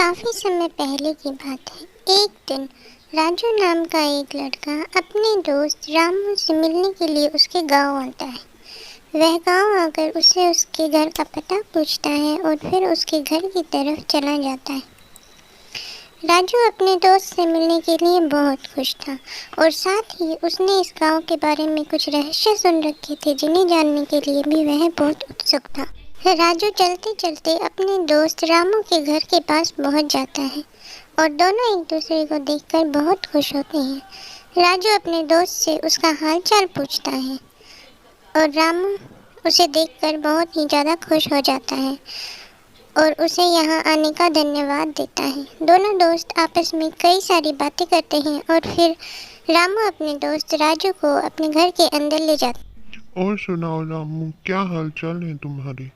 काफी समय पहले की बात है। एक दिन राजू नाम का एक लड़का अपने दोस्त रामू से मिलने के लिए उसके गांव आता है। वह गांव आकर उससे उसके घर का पता पूछता है और फिर उसके घर की तरफ चला जाता है। राजू अपने दोस्त से मिलने के लिए बहुत खुश था और साथ ही उसने इस गांव के बारे में कुछ रहस्य सुन रखे थे जिन्हें जानने के लिए भी वह बहुत उत्सुक था। राजू चलते चलते अपने दोस्त रामू के घर के पास पहुंच जाता है और दोनों एक दूसरे को देखकर बहुत खुश होते हैं। राजू अपने दोस्त से उसका हालचाल पूछता है और रामू उसे देखकर बहुत ही ज़्यादा खुश हो जाता है और उसे यहाँ आने का धन्यवाद देता है। दोनों दोस्त आपस में कई सारी बातें करते हैं और फिर रामू अपने दोस्त राजू को अपने घर के अंदर ले जाता है। और सुनाओ रामू, क्या हालचाल है तुम्हारे?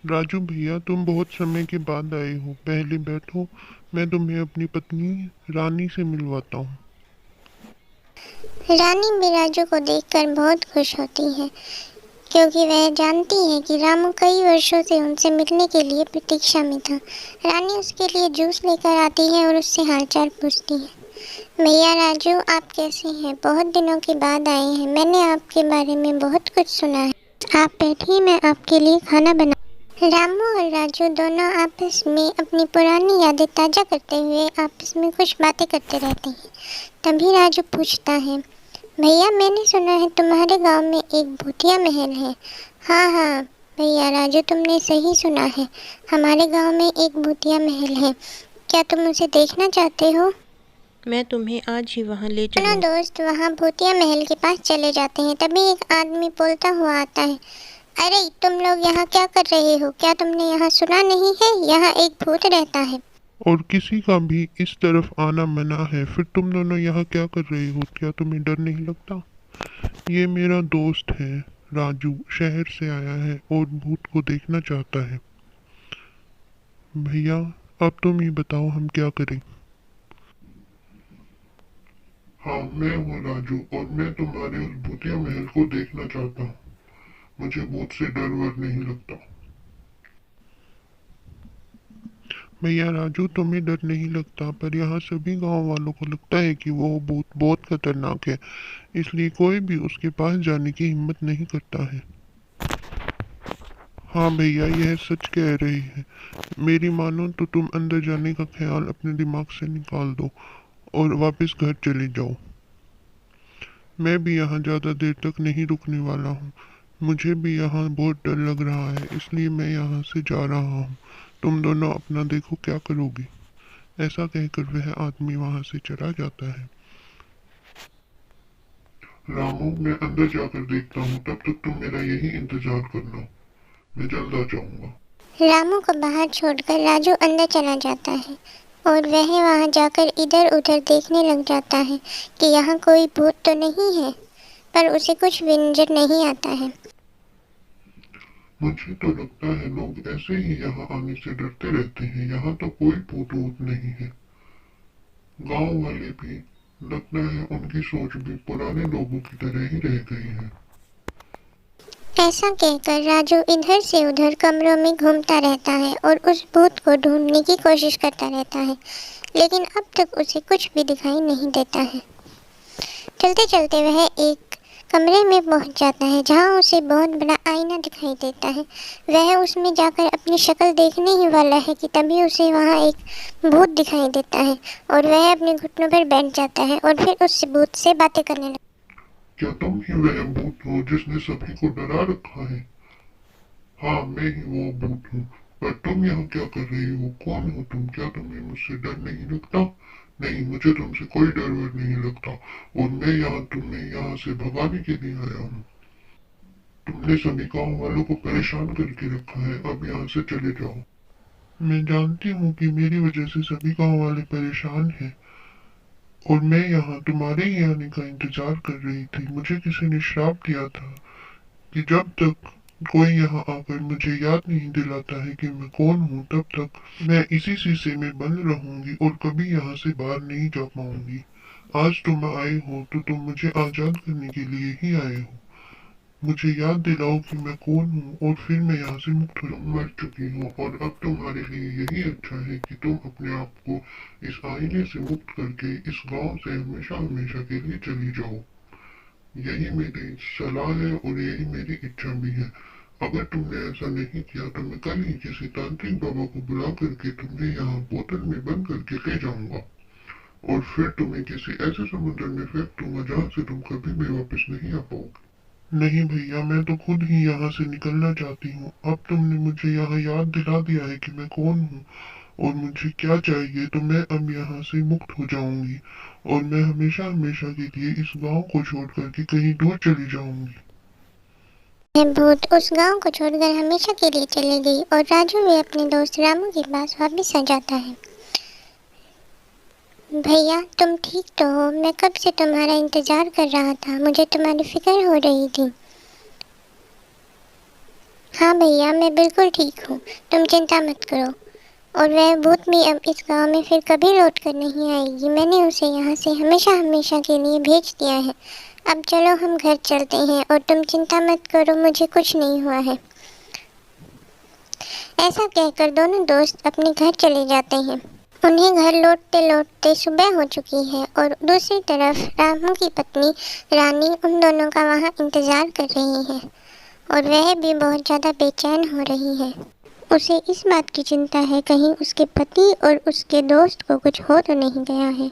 राजू भैया, तुम बहुत समय के बाद आए हो। पहले बैठो, मैं तुम्हें अपनी पत्नी रानी से मिलवाता हूँ। रानी भी राजू को देखकर बहुत खुश होती है क्योंकि वह जानती है कि रामू कई वर्षों से उनसे मिलने के लिए प्रतीक्षा में था। रानी उसके लिए जूस लेकर आती है और उससे हालचाल पूछती है। भैया राजू, आप कैसे हैं? बहुत दिनों के बाद आए हैं। मैंने आपके बारे में बहुत कुछ सुना है। आप बैठिए, मैं आपके लिए खाना बना। रामू और राजू दोनों आपस में अपनी पुरानी यादें ताज़ा करते हुए आपस में कुछ बातें करते रहते हैं। तभी राजू पूछता है, भैया मैंने सुना है तुम्हारे गांव में एक भूतिया महल है। हाँ हाँ भैया राजू, तुमने सही सुना है। हमारे गांव में एक भूतिया महल है। क्या तुम उसे देखना चाहते हो? मैं तुम्हें आज ही वहाँ ले दोनों चलूँगा। दोस्त वहाँ भूतिया महल के पास चले जाते हैं। तभी एक आदमी बोलता हुआ आता है, अरे तुम लोग यहाँ क्या कर रहे हो? क्या तुमने यहाँ सुना नहीं है? यहाँ एक भूत रहता है और किसी का भी इस तरफ आना मना है। फिर तुम दोनों यहाँ क्या कर रहे हो? क्या तुम्हें डर नहीं लगता? ये मेरा दोस्त है राजू, शहर से आया है और भूत को देखना चाहता है। भैया, अब तुम ही बताओ हम क्या करें। हाँ, मैं हूँ राजू और मैं तुम्हारे उस भूतिया महल को देखना चाहता हूँ। मुझे भूत से डर वर नहीं लगता। भैया राजू, तुम्हें डर नहीं लगता, पर यहाँ सभी गांव वालों को लगता है कि वो भूत बहुत खतरनाक है, इसलिए कोई भी उसके पास जाने की हिम्मत नहीं करता है। हाँ भैया, यह सच कह रही है। मेरी मानो तो तुम अंदर जाने का ख्याल अपने दिमाग से निकाल दो और वापस घर चले जाओ। मैं भी यहाँ ज़्यादा देर तक नहीं रुकने वाला हूँ। मुझे भी यहाँ बहुत डर लग रहा है, इसलिए मैं यहाँ से जा रहा हूँ। तुम दोनों अपना देखो क्या करोगे। ऐसा कहकर वह आदमी वहाँ से चला जाता है। रामू, मैं अंदर जाकर देखता हूँ, तब तक तुम मेरा यही इंतजार करना। मैं जल्द आ जाऊंगा। रामू को बाहर छोड़कर राजू अंदर चला जाता है और वह वहां जाकर इधर उधर देखने लग जाता है कि यहाँ कोई भूत तो नहीं है, पर उसे कुछ भी नजर नहीं आता है। मुझे तो लगता है लोग ऐसे ही यहाँ आने से डरते रहते हैं। यहाँ तो कोई भूत वूत नहीं है। गांव वाले भी, लगता है उनकी सोच भी पुराने लोगों की तरह ही रह गई है। ऐसा कहकर राजू इधर से उधर कमरों में घूमता रहता है और उस भूत को ढूंढने की कोशिश करता रहता है, लेकिन अब तक उसे कुछ भी दिखाई नहीं देता है। चलते चलते वह एक कमरे में पहुंच जाता है जहां उसे बहुत बड़ा आईना दिखाई देता है। वह उसमें जाकर अपनी शक्ल देखने ही वाला है कि तभी उसे वहां एक भूत दिखाई देता है और वह अपने घुटनों पर बैठ जाता है और फिर उस भूत से बातें करने लगता है। क्या तुम ही वह भूत हो जिसने सभी को डरा रखा है? हाँ, मैं ही वो भूत हूँ। पर तुम यहाँ क्या कर रही हो? कौन हो तुम? क्या तुम्हें मुझसे डर नहीं लगता? नहीं, मुझे तुमसे कोई डर वर नहीं लगता और मैं यहाँ तुम्हें यहाँ से भगाने के लिए आया हूँ। तुमने सभी गाँव वालों को परेशान करके रखा है, अब यहाँ से चले जाओ। मैं जानती हूँ कि मेरी वजह से सभी गाँव वाले परेशान हैं और मैं यहाँ तुम्हारे ही आने का इंतजार कर रही थी। मुझे किसी ने श्राप दिया था कि जब तक कोई यहाँ आकर मुझे याद नहीं दिलाता है कि मैं कौन हूँ, तब तक मैं इसी शीशे में बंद रहूंगी और कभी यहाँ से बाहर नहीं जा पाऊंगी। आज तुम आए हो तो तुम मुझे आजाद करने के लिए ही आए हो। मुझे याद दिलाओ कि मैं कौन हूँ और फिर मैं यहाँ से मुक्त हो मर चुकी हूँ और अब तुम्हारे लिए यही अच्छा है कि तुम अपने आप को इस आईने से मुक्त करके इस गांव से हमेशा हमेशा के लिए चली जाओ। यही मेरी सलाह है और यही मेरी इच्छा भी है। अगर तुमने ऐसा नहीं किया तो मैं कल ही किसी तांत्रिक बाबा को बुला करके तुम्हें यहाँ बोतल में बंद करके ले जाऊंगा और फिर तुम्हें किसी ऐसे समुद्र में फेंक दूंगा जहाँ से तुम कभी भी वापस नहीं आ पाओगे। नहीं भैया, मैं तो खुद ही यहाँ से निकलना चाहती हूँ। अब तुमने मुझे यहाँ याद दिला दिया है कि मैं कौन हूँ और मुझे क्या चाहिए, तो मैं अब यहाँ से मुक्त हो जाऊंगी और मैं हमेशा हमेशा के लिए इस गांव को छोड़ करके कहीं दूर चली जाऊंगी। वह भूत उस गांव को छोड़कर हमेशा के लिए चली गई और राजू भी अपने दोस्त रामू के पास वापस आ जाता है। भैया, तुम ठीक तो हो? मैं कब से तुम्हारा इंतजार कर रहा था, मुझे तुम्हारी फिक्र हो रही थी। हाँ भैया, मैं बिल्कुल ठीक हूँ, तुम चिंता मत करो। और वह भूत भी अब इस गांव में फिर कभी लौट कर नहीं आएगी। मैंने उसे यहाँ से हमेशा हमेशा के लिए भेज दिया है। अब चलो हम घर चलते हैं और तुम चिंता मत करो, मुझे कुछ नहीं हुआ है। ऐसा कहकर दोनों दोस्त अपने घर चले जाते हैं। उन्हें घर लौटते लौटते सुबह हो चुकी है और दूसरी तरफ रामू की पत्नी रानी उन दोनों का वहाँ इंतजार कर रही है और वह भी बहुत ज़्यादा बेचैन हो रही है। उसे इस बात की चिंता है कहीं उसके पति और उसके दोस्त को कुछ हो तो नहीं गया है।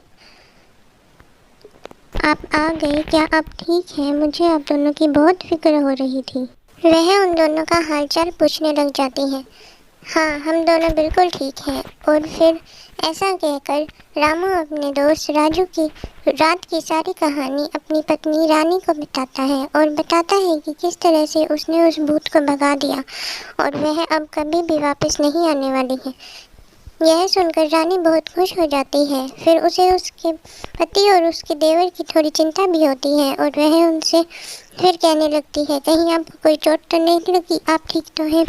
आप आ गए, क्या आप ठीक हैं? मुझे आप दोनों की बहुत फिक्र हो रही थी। वह उन दोनों का हालचाल पूछने लग जाती है। हाँ, हम दोनों बिल्कुल ठीक हैं। और फिर ऐसा कहकर रामू अपने दोस्त राजू की रात की सारी कहानी अपनी पत्नी रानी को बताता है और बताता है कि किस तरह से उसने उस भूत को भगा दिया और वह अब कभी भी वापस नहीं आने वाली है। यह सुनकर रानी बहुत खुश हो जाती है। फिर उसे उसके पति और उसके देवर की थोड़ी चिंता भी होती है और वह उनसे फिर कहने लगती है, कहीं आपको कोई चोट तो नहीं लगी, आप ठीक तो हैं?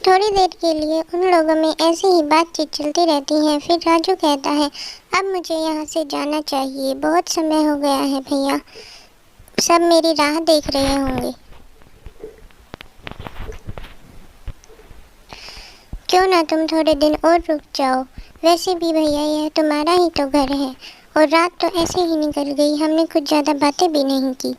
थोड़ी देर के लिए उन लोगों में ऐसे ही बातचीत चलती रहती है। फिर राजू कहता है, अब मुझे यहाँ से जाना चाहिए, बहुत समय हो गया है भैया, सब मेरी राह देख रहे होंगे। क्यों ना तुम थोड़े दिन और रुक जाओ, वैसे भी भैया यह तुम्हारा ही तो घर है और रात तो ऐसे ही निकल गई, हमने कुछ ज़्यादा बातें भी नहीं की।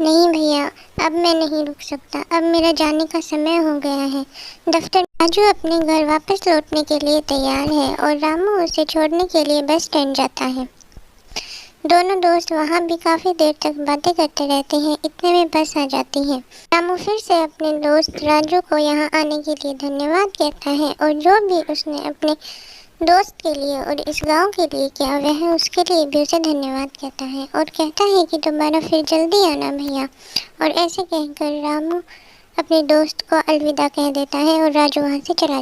नहीं भैया, अब मैं नहीं रुक सकता, अब मेरा जाने का समय हो गया है दफ्तर। राजू अपने घर वापस लौटने के लिए तैयार है और रामू उसे छोड़ने के लिए बस स्टैंड जाता है। दोनों दोस्त वहाँ भी काफ़ी देर तक बातें करते रहते हैं। इतने में बस आ जाती है। रामू फिर से अपने दोस्त राजू को यहाँ आने के लिए धन्यवाद कहता है और जो भी उसने अपने दोस्त के लिए और इस गांव के लिए किया वह उसके लिए भी उसे धन्यवाद कहता है और कहता है कि दोबारा फिर जल्दी आना भैया। और ऐसे कहकर रामू अपने दोस्त को अलविदा कह देता है और राजू वहाँ से चला जाता है।